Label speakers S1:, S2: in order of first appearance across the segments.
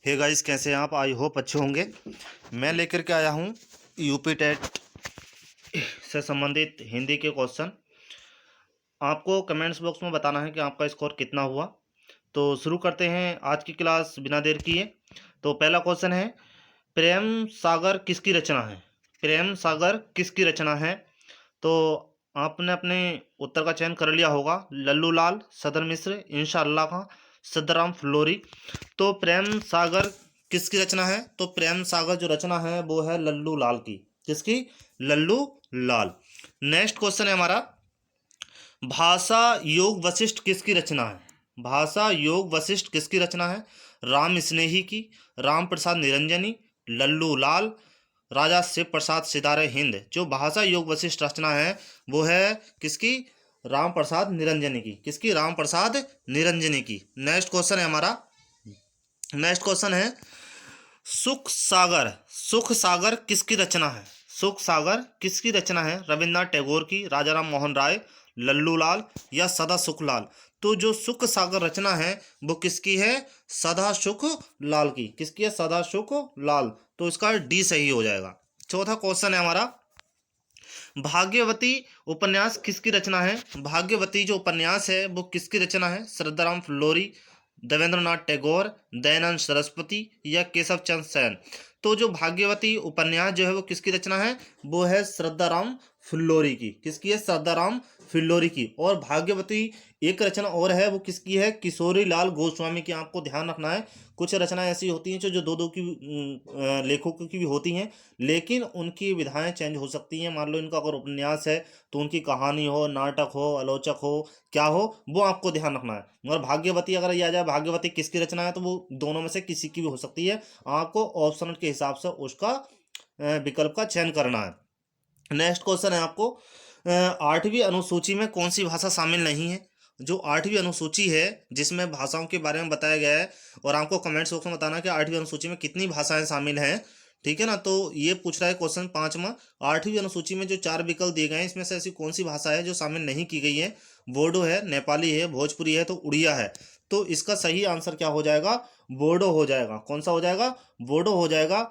S1: Hey guys, कैसे हैं आप? आई होप अच्छे होंगे। मैं लेकर के आया हूँ यूपी टेट से संबंधित हिंदी के क्वेश्चन। आपको कमेंट्स बॉक्स में बताना है कि आपका स्कोर कितना हुआ। तो शुरू करते हैं आज की क्लास बिना देर किए। तो पहला क्वेश्चन है, प्रेम सागर किसकी रचना है? प्रेम सागर किसकी रचना है? तो आपने अपने उत्तर का चयन कर लिया होगा। लल्लू लाल, सदर मिश्र, इंशाअल्लाह खां, सदराम फ्लोरी। तो प्रेम सागर किसकी रचना है? तो प्रेम सागर जो रचना है वो है लल्लू लाल की। किसकी? लल्लू लाल। नेक्स्ट क्वेश्चन है हमारा, भाषा योग वशिष्ठ किसकी रचना है? भाषा योग वशिष्ठ किसकी रचना है? राम स्नेही की, राम प्रसाद निरंजनी, लल्लू लाल, राजा शिव प्रसाद सितारे हिंद। जो भाषा योग वशिष्ठ रचना है वो है किसकी? राम प्रसाद निरंजनी की। किसकी? राम प्रसाद निरंजनी की। नेक्स्ट क्वेश्चन है हमारा, नेक्स्ट क्वेश्चन है, सुख सागर, सुख सागर किसकी रचना है? सुख सागर किसकी रचना है? रविन्द्रनाथ टैगोर की, राजा राम मोहन राय, लल्लू लाल या सदा सुख लाल। तो जो सुख सागर रचना है वो किसकी है? सदा सुख लाल की। किसकी है? सदा सुख लाल। तो इसका डी सही हो जाएगा। चौथा क्वेश्चन है हमारा, भाग्यवती उपन्यास किसकी रचना है? भाग्यवती जो उपन्यास है वो किसकी रचना है? श्रद्धाराम फ्लोरी, देवेंद्रनाथ टैगोर, दयानंद सरस्वती या केशव चंद्र सेन। तो जो भाग्यवती उपन्यास जो है वो किसकी रचना है? वो है श्रद्धाराम फ्लोरी की। किसकी है? श्रद्धाराम फ्लोरी की। और भाग्यवती एक रचना और है, वो किसकी है? किशोरी लाल गोस्वामी की। आपको ध्यान रखना है, कुछ रचनाएं ऐसी होती हैं जो दो दो की लेखकों की भी होती हैं, लेकिन उनकी विधाएं चेंज हो सकती हैं। मान लो इनका अगर उपन्यास है तो उनकी कहानी हो, नाटक हो, आलोचक हो, क्या हो, वो आपको ध्यान रखना है। मगर भाग्यवती अगर ये आ जाए भाग्यवती किसकी रचना है, तो वो दोनों में से किसी की भी हो सकती है। आपको ऑप्शन के हिसाब से उसका विकल्प का चयन करना है। नेक्स्ट क्वेश्चन है आपको, आठवीं अनुसूची में कौन सी भाषा शामिल नहीं है? जो आठवीं अनुसूची है जिसमें भाषाओं के बारे में बताया गया है, और आपको कमेंट्स बॉक्स में बताना कि आठवीं अनुसूची में कितनी भाषाएं शामिल हैं। ठीक है ना? तो ये पूछ रहा है क्वेश्चन पांचवा, आठवीं अनुसूची में जो चार विकल्प दिए गए हैं इसमें से ऐसी कौन सी भाषा है जो शामिल नहीं की गई है? बोडो है, नेपाली है, भोजपुरी है, तो उड़िया है। तो इसका सही आंसर क्या हो जाएगा? बोडो हो जाएगा। कौन सा हो जाएगा? बोडो हो जाएगा।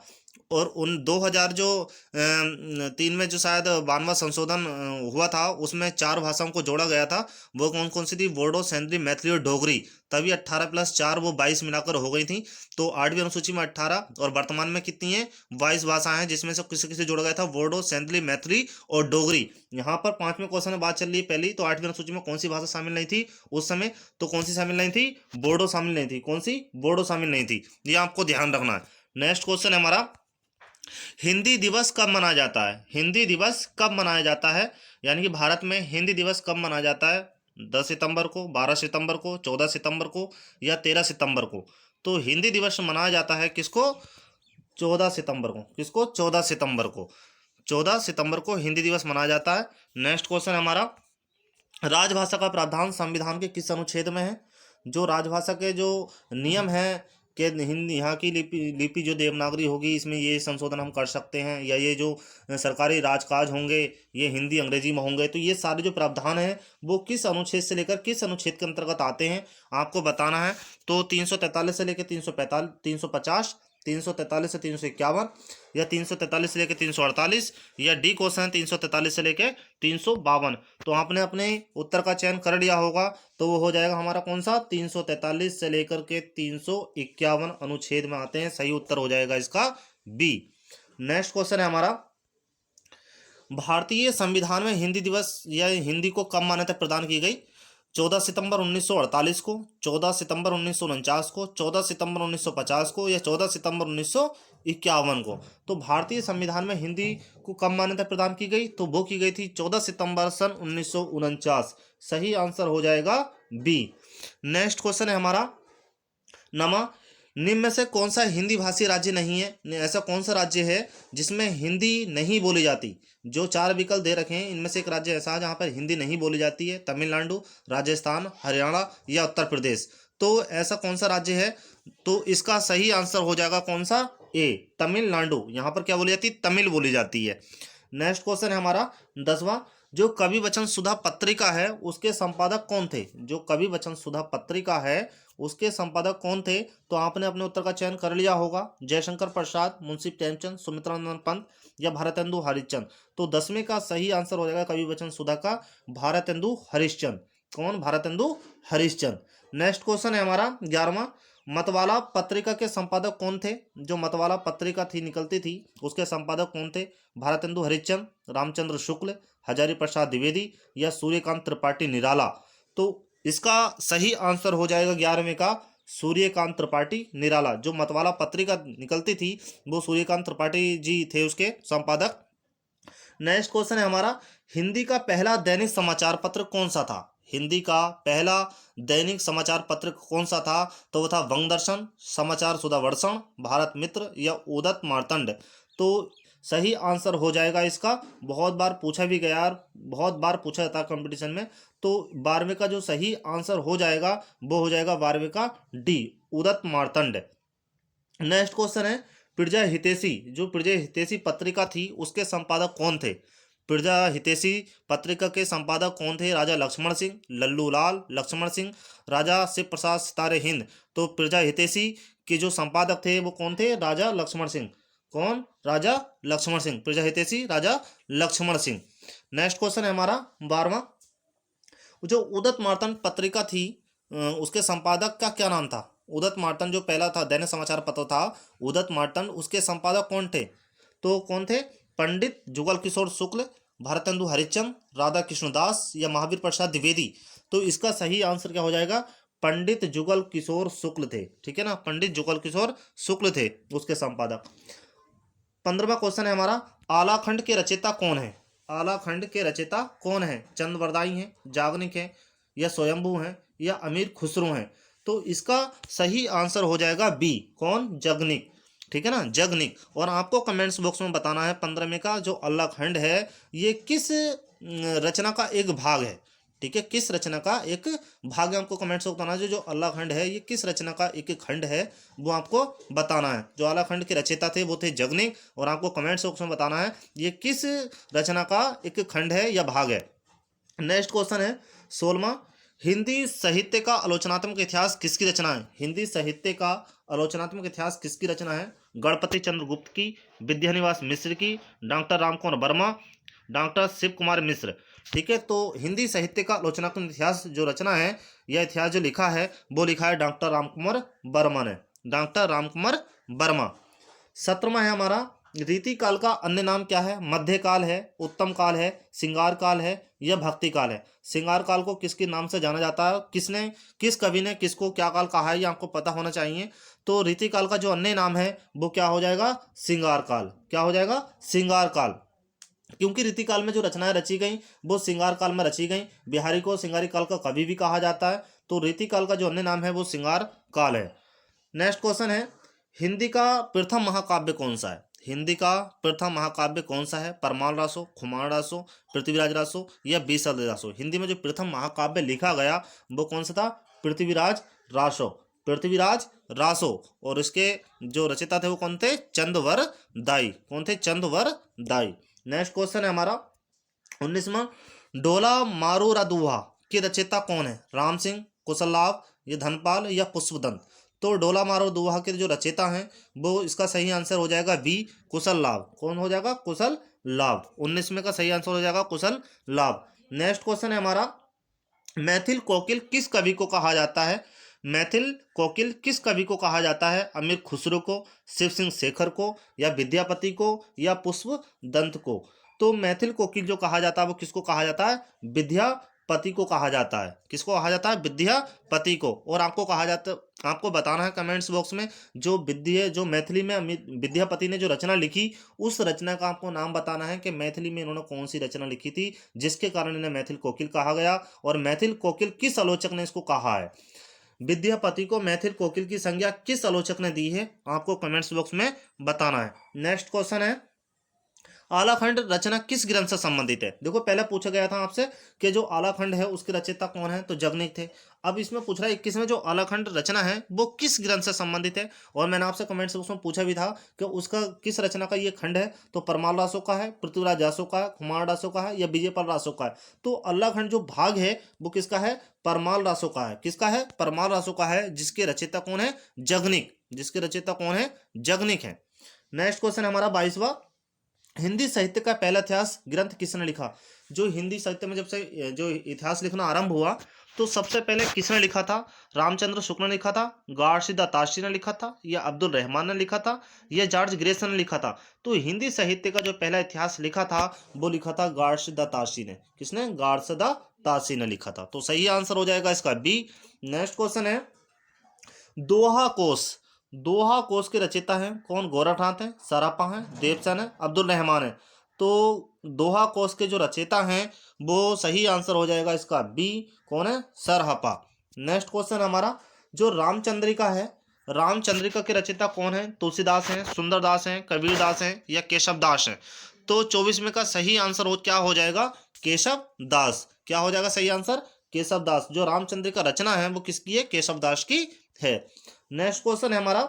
S1: और उन 2000 जो 3 में जो शायद 92वां संशोधन हुआ था उसमें चार भाषाओं को जोड़ा गया था। वो कौन कौन सी थी? बोडो, सेंधली, मैथिली और डोगरी। तभी 18 + 4 वो 22 मिलाकर हो गई थी। तो आठवीं अनुसूची में 18 और वर्तमान में कितनी है? 22 भाषाएं हैं, जिसमें से किसी किसी जोड़ा गया था बोडो, सेंधली, मैथिली और डोगरी। यहाँ पर पांचवें क्वेश्चन में बात चल रही है पहली, तो आठवीं अनुसूची में कौन सी भाषा शामिल नहीं थी उस समय? तो कौन सी शामिल नहीं थी? बोडो शामिल नहीं थी। कौन सी? बोडो शामिल नहीं थी। ये आपको ध्यान रखना है। नेक्स्ट क्वेश्चन है हमारा, हिंदी दिवस कब मनाया जाता है? हिंदी दिवस कब मनाया जाता है? यानी कि भारत में हिंदी दिवस कब मनाया जाता है? 10 सितंबर को, 12 सितंबर को, 14 सितंबर को या 13 सितंबर को? तो हिंदी दिवस मनाया जाता है किसको? 14 सितंबर को। किसको? 14 सितंबर को। 14 सितंबर को हिंदी दिवस मनाया जाता है। नेक्स्ट क्वेश्चन हमारा, राजभाषा का प्रावधान संविधान के किस अनुच्छेद में है? जो राजभाषा के जो नियम हैं कि हिंदी, यहाँ की लिपि लिपि जो देवनागरी होगी, इसमें ये संशोधन हम कर सकते हैं, या ये जो सरकारी राजकाज होंगे ये हिंदी अंग्रेजी में होंगे, तो ये सारे जो प्रावधान हैं वो किस अनुच्छेद से लेकर किस अनुच्छेद के अंतर्गत आते हैं आपको बताना है। तो 343 से लेकर 345, 350, 343 से 351 या 343 से लेकर 348, या डी क्वेश्चन 343 से लेकर 352। तो आपने अपने उत्तर का चयन कर लिया होगा, तो वो हो जाएगा हमारा कौन सा? 343 से लेकर के 351 अनुच्छेद में आते हैं। सही उत्तर हो जाएगा इसका बी। नेक्स्ट क्वेश्चन है हमारा, भारतीय संविधान में हिंदी दिवस या हिंदी को कब मान्यता प्रदान की गई? 14 सितंबर 1948 को, 14 सितंबर 1949 को, 14 सितंबर 1950 को या 14 सितंबर 1951 को? तो भारतीय संविधान में हिंदी को कब मान्यता प्रदान की गई? तो वो की गई थी 14 सितंबर सन 1949। सही आंसर हो जाएगा बी। नेक्स्ट क्वेश्चन है हमारा, नमा, निम्न में से कौन सा हिंदी भाषी राज्य नहीं है? ऐसा कौन सा राज्य है जिसमें हिंदी नहीं बोली जाती? जो चार विकल्प दे रखे हैं इनमें से एक राज्य ऐसा है जहां पर हिंदी नहीं बोली जाती है। तमिलनाडु, राजस्थान, हरियाणा या उत्तर प्रदेश। तो ऐसा कौन सा राज्य है? तो इसका सही आंसर हो जाएगा कौन सा? ए, तमिलनाडु। यहाँ पर क्या बोली जाती है? तमिल बोली जाती है। नेक्स्ट क्वेश्चन है हमारा 10वां, जो कवि वचन सुधा पत्रिका है उसके संपादक कौन थे? जो कवि वचन सुधा पत्रिका है उसके संपादक कौन थे? तो आपने अपने उत्तर का चयन कर लिया होगा। जयशंकर प्रसाद, मुंशी प्रेमचंद, सुमित्रानंद पंत या भारतेंदु हरिश्चंद्र। तो 10वें का सही आंसर हो जाएगा कवि वचन सुधा का भारतेंदु हरिश्चंद्र। कौन? भारतेंदु हरिश्चंद्र। नेक्स्ट क्वेश्चन है हमारा 11वां, मतवाला पत्रिका के संपादक कौन थे? जो मतवाला पत्रिका थी निकलती थी उसके संपादक कौन थे? भारतेंदु हरिश्चंद्र, रामचंद्र शुक्ल, हजारी प्रसाद द्विवेदी या सूर्यकांत त्रिपाठी निराला। तो इसका सही आंसर हो जाएगा 11वें का सूर्यकांत त्रिपाठी निराला। जो मतवाला पत्रिका निकलती थी वो सूर्यकांत त्रिपाठी जी थे उसके संपादक। नेक्स्ट क्वेश्चन है हमारा, हिंदी का पहला दैनिक समाचार पत्र कौन सा था? हिंदी का पहला दैनिक समाचार पत्र कौन सा था? तो वो था वंगदर्शन, समाचार सुधा वर्षण, भारत मित्र या उदत मार्तंड। तो सही आंसर हो जाएगा इसका, बहुत बार पूछा भी गया और बहुत बार पूछा जाता है कंपटीशन में। तो 12वें का जो सही आंसर हो जाएगा वो हो जाएगा 12वें का डी, उदत मार्तंड। नेक्स्ट क्वेश्चन है, प्रजा हितैषी, जो प्रजा हितैषी पत्रिका थी उसके संपादक कौन थे? प्रजा हितैषी पत्रिका के संपादक कौन थे? राजा लक्ष्मण सिंह, लल्लू लाल लक्ष्मण सिंह, राजा शिव प्रसाद सितारे हिंद। तो प्रजा हितैषी के जो संपादक थे वो कौन थे? राजा लक्ष्मण सिंह। कौन? राजा लक्ष्मण सिंह। प्रजा हितैषी राजा लक्ष्मण सिंह। नेक्स्ट क्वेश्चन है हमारा 12वां, जो उदत मार्तंड पत्रिका थी उसके संपादक का क्या नाम था? उदत मार्तंड जो पहला था दैनिक समाचार पत्र था उदत मार्तंड, उसके संपादक कौन थे? तो कौन थे? पंडित जुगल किशोर शुक्ल, भारतेंदु हरिश्चंद्र, राधा कृष्णदास या महावीर प्रसाद द्विवेदी। तो इसका सही आंसर क्या हो जाएगा? पंडित जुगल किशोर शुक्ल थे। ठीक है ना, पंडित जुगल किशोर शुक्ल थे उसके संपादक। 15वां क्वेश्चन है हमारा, आलाखंड के रचयिता कौन है? आलाखंड के रचयिता कौन है? चंद्रवरदाई हैं, जागनिक हैं या स्वयंभू हैं या अमीर खुसरो हैं। तो इसका सही आंसर हो जाएगा बी, कौन? जगनिक। ठीक है ना, जगनिक। और आपको कमेंट्स बॉक्स में बताना है 15वें का जो आलाखंड है ये किस रचना का एक भाग है। ठीक है, किस रचना का एक भाग है आपको कमेंट्स में बताना है। जो आलाखंड है ये किस रचना का एक खंड है वो आपको बताना है। जो आलाखंड के रचयिता थे वो थे जगनिक, और आपको कमेंट्स बॉक्स में बताना है ये किस रचना का एक खंड है या भाग है। नेक्स्ट क्वेश्चन है 16वां, हिंदी साहित्य का आलोचनात्मक इतिहास किसकी रचना है? हिंदी साहित्य का आलोचनात्मक इतिहास किसकी रचना है? गणपति चंद्र गुप्त की, विद्यानिवास मिश्र की, डॉक्टर रामकुमार वर्मा, डॉक्टर शिव कुमार मिश्र। ठीक है, तो हिंदी साहित्य का आलोचनात्मक इतिहास जो रचना है, यह इतिहास जो लिखा है वो लिखा है डॉक्टर रामकुमार वर्मा ने, डॉक्टर रामकुमार वर्मा। 17वां है हमारा, रीति काल का अन्य नाम क्या है? मध्यकाल है, उत्तम काल है, श्रृंगार काल है या भक्ति काल है। श्रृंगार काल को किसके नाम से जाना जाता है? किसने, किस कवि ने किसको क्या काल कहा है ये आपको पता होना चाहिए। तो रीति काल का जो अन्य नाम है वो क्या हो जाएगा? श्रृंगार काल। क्या हो जाएगा? श्रृंगार काल। क्योंकि रीति काल में जो रचनाएं रची गई वो श्रृंगार काल में रची गई। बिहारी को श्रृंगारी काल का कवि भी कहा जाता है। तो रीति काल का जो अन्य नाम है वो श्रृंगार काल है। नेक्स्ट क्वेश्चन है, हिंदी का प्रथम महाकाव्य कौन सा है? हिंदी का प्रथम महाकाव्य कौन सा है? परमाल रासो, खुमान रासो, पृथ्वीराज रासो या बीसद रासो। हिंदी में जो प्रथम महाकाव्य लिखा गया वो कौन सा था? पृथ्वीराज रासो, पृथ्वीराज रासो। और इसके जो रचयिता थे वो कौन थे? चंदवर दाई। कौन थे? चंदवर दाई। नेक्स्ट क्वेश्चन है हमारा 19वां, डोला मारू दुहा के रचयिता कौन है? राम सिंह, कुशललाभ या धनपाल या पुष्पदंत। तो डोला मारो दुहा के जो रचयिता हैं वो इसका सही आंसर हो जाएगा बी, कुशल लाभ। कौन हो जाएगा? कुशल लाभ। 19वें का सही आंसर हो जाएगा कुशल लाभ। नेक्स्ट क्वेश्चन है हमारा, मैथिल कोकिल किस कवि को कहा जाता है? मैथिल कोकिल किस कवि को कहा जाता है? अमीर खुसरो को, शिव सिंह शेखर को या विद्यापति को या पुष्पदंत को। तो मैथिल कोकिल जो कहा जाता है वो किसको कहा जाता है? विद्यापति को कहा जाता है। किसको कहा जाता है? विद्यापति को। और आपको कहा जाता, आपको बताना है कमेंट्स बॉक्स में जो मैथिली में विद्यापति ने जो रचना लिखी उस रचना का आपको नाम बताना है कि मैथिली में इन्होंने कौन सी रचना लिखी थी जिसके कारण इन्हें मैथिल कोकिल कहा गया, और मैथिल कोकिल किस आलोचक ने इसको कहा है। विद्यापति को मैथिल कोकिल की संज्ञा किस आलोचक ने दी है आपको कमेंट्स बॉक्स में बताना है। नेक्स्ट क्वेश्चन है आलाखंड रचना किस ग्रंथ से संबंधित है? देखो पहले पूछा गया था आपसे कि जो आलाखंड है उसके रचयिता कौन है, तो जगनीक थे। अब इसमें पूछ रहा है 21 में जो आलाखंड रचना है वो किस ग्रंथ से संबंधित है, और मैंने आपसे कमेंट्स बॉक्स में पूछा भी था कि उसका किस रचना का ये खंड है, तो परमाल रासो का है, पृथ्वीराज रासो का है, कुमार रासो का है, या विजयपाल रासो का है। तो आलाखंड जो भाग है वो किसका है? परमाल रासो का है। किसका है? परमाल रासो का है, जिसके रचयिता कौन है? जगनीक। जिसके रचयिता कौन है? जगनीक है। नेक्स्ट क्वेश्चन हमारा 22वां, हिंदी साहित्य का पहला इतिहास ग्रंथ किसने लिखा? जो हिंदी साहित्य में जब से जो इतिहास लिखना आरंभ हुआ तो सबसे पहले किसने लिखा था? रामचंद्र शुक्ल ने लिखा था, गार्सिदा ताशी ने लिखा था, या अब्दुल रहमान ने लिखा था, या जॉर्ज ग्रेसन ने लिखा था? तो हिंदी साहित्य का जो पहला इतिहास लिखा था वो लिखा था गार्सिदा ताशी ने। किसने? गार्सिदा ताशी ने लिखा था। तो सही आंसर हो जाएगा इसका बी। नेक्स्ट क्वेश्चन है दोहा कोश। दोहा कोश के रचयिता हैं कौन? गोरखनाथ है, सरापा है, देवसन है, अब्दुल रहमान है। तो दोहा कोश के जो रचयिता हैं वो सही आंसर हो जाएगा इसका बी। कौन है? सरहपा। नेक्स्ट क्वेश्चन हमारा जो रामचंद्रिका है, रामचंद्रिका के रचयिता कौन है? तुलसीदास हैं, सुंदरदास हैं, कबीरदास हैं, या केशवदास हैं? तो 24 में का सही आंसर हो क्या हो जाएगा? केशवदास। क्या हो जाएगा सही आंसर? केशवदास। जो रामचंद्रिका रचना है वो किसकी है? केशवदास की है। नेक्स्ट क्वेश्चन है हमारा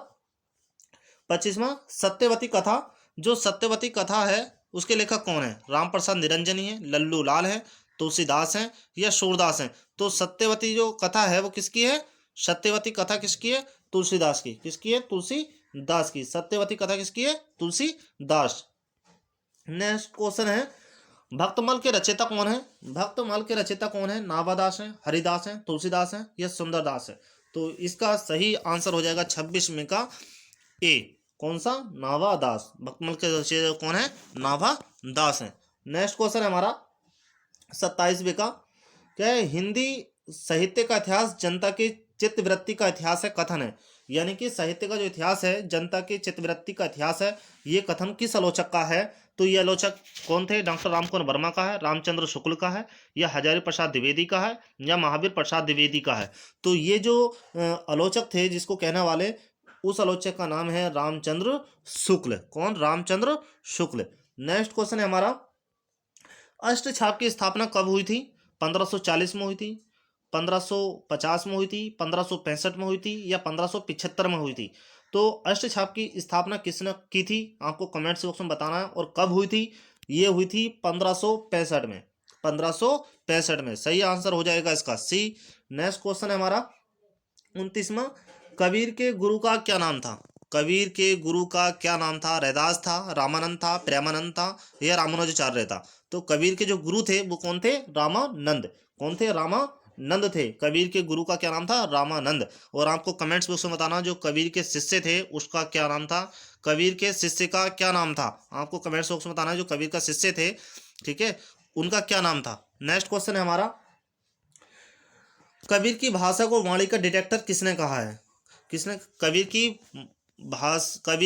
S1: 25वां, सत्यवती कथा। जो सत्यवती कथा है उसके लेखक कौन है? राम प्रसाद निरंजनी है, लल्लू लाल है, तुलसीदास हैं, या सूरदास हैं? तो सत्यवती जो कथा है वो किसकी है? सत्यवती कथा किसकी है? तुलसीदास की। किसकी है? तुलसीदास की। सत्यवती कथा किसकी है? तुलसीदास। नेक्स्ट क्वेश्चन है भक्तमल के रचयिता कौन है? भक्तमल के रचयिता कौन है? नाभादास हैं, हरिदास हैं, तुलसीदास हैं, या सुंदरदास है? तो इसका सही आंसर हो जाएगा 26 में का ए। कौन सा? नाभादास। भक्तमल के रचयिता कौन है? नाभादास हैं। नेक्स्ट क्वेश्चन है हमारा 27वें का, क्या है? हिंदी साहित्य का इतिहास जनता की चित्तवृत्ति का इतिहास है, कथन है। यानी कि साहित्य का जो इतिहास है जनता की चित्तवृत्ति का इतिहास है, ये कथन किस आलोचक का है? तो ये आलोचक कौन थे? डॉक्टर रामकुमार वर्मा का है, रामचंद्र शुक्ल का है, या हजारी प्रसाद द्विवेदी का है, या महावीर प्रसाद द्विवेदी का है? तो ये जो आलोचक थे जिसको कहने वाले, उस आलोचक का नाम है रामचंद्र शुक्ल। कौन? रामचंद्र शुक्ल। नेक्स्ट क्वेश्चन है हमारा अष्टछाप की स्थापना कब हुई थी? 1540 में हुई थी, 1550 में हुई थी, 1565 में हुई थी, या 1575 में हुई थी? तो अष्टछाप की स्थापना किसने की थी? आपको कमेंट्स बॉक्स में बताना है। और कब हुई थी? ये हुई थी 1565 में। 1565 में सही आंसर हो जाएगा इसका सी। नेक्स्ट क्वेश्चन है हमारा 29वां, कबीर के गुरु का क्या नाम था? कबीर के गुरु का क्या नाम था? रैदास था, रामानंद था, प्रेमानंद था, या रामानुजाचार्य था? तो कबीर के जो गुरु थे वो कौन थे? रामानंद। कौन थे? रामानंद थे। कबीर के गुरु का क्या नाम था? रामानंद। और आपको कमेंट्स बॉक्स में बताना जो कबीर के शिष्य थे उसका क्या नाम था? कबीर के शिष्य का क्या नाम था? आपको कमेंट्स बॉक्स में बताना जो कबीर का शिष्य थे, ठीक है, उनका क्या नाम था। नेक्स्ट क्वेश्चन है हमारा कबीर की भाषा को वाणी का डिटेक्टर किसने कहा है? किसने? कबीर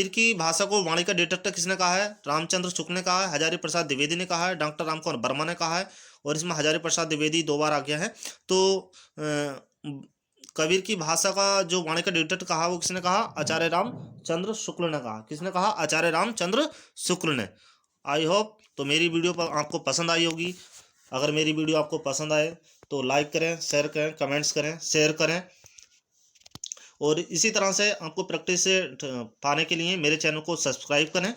S1: की भाषा को वाणी का डिटेक्टर किसने कहा है? रामचंद्र शुक्ल ने कहा है, हजारी प्रसाद द्विवेदी ने कहा है, डॉक्टर रामकुमार वर्मा ने कहा है। और इसमें हजारी प्रसाद द्विवेदी 2 बार आ गया है। तो कबीर की भाषा का जो वाणी का डिटेक्टर कहा वो किसने कहा? आचार्य रामचंद्र शुक्ल ने कहा। किसने कहा? आचार्य रामचंद्र शुक्ल ने। आई होप तो मेरी वीडियो पर आपको पसंद आई होगी। अगर मेरी वीडियो आपको पसंद आए तो लाइक करें, शेयर करें, कमेंट्स करें, शेयर करें। और इसी तरह से आपको प्रैक्टिस से पाने के लिए मेरे चैनल को सब्सक्राइब करें,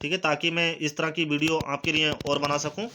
S1: ठीक है, ताकि मैं इस तरह की वीडियो आपके लिए और बना सकूं।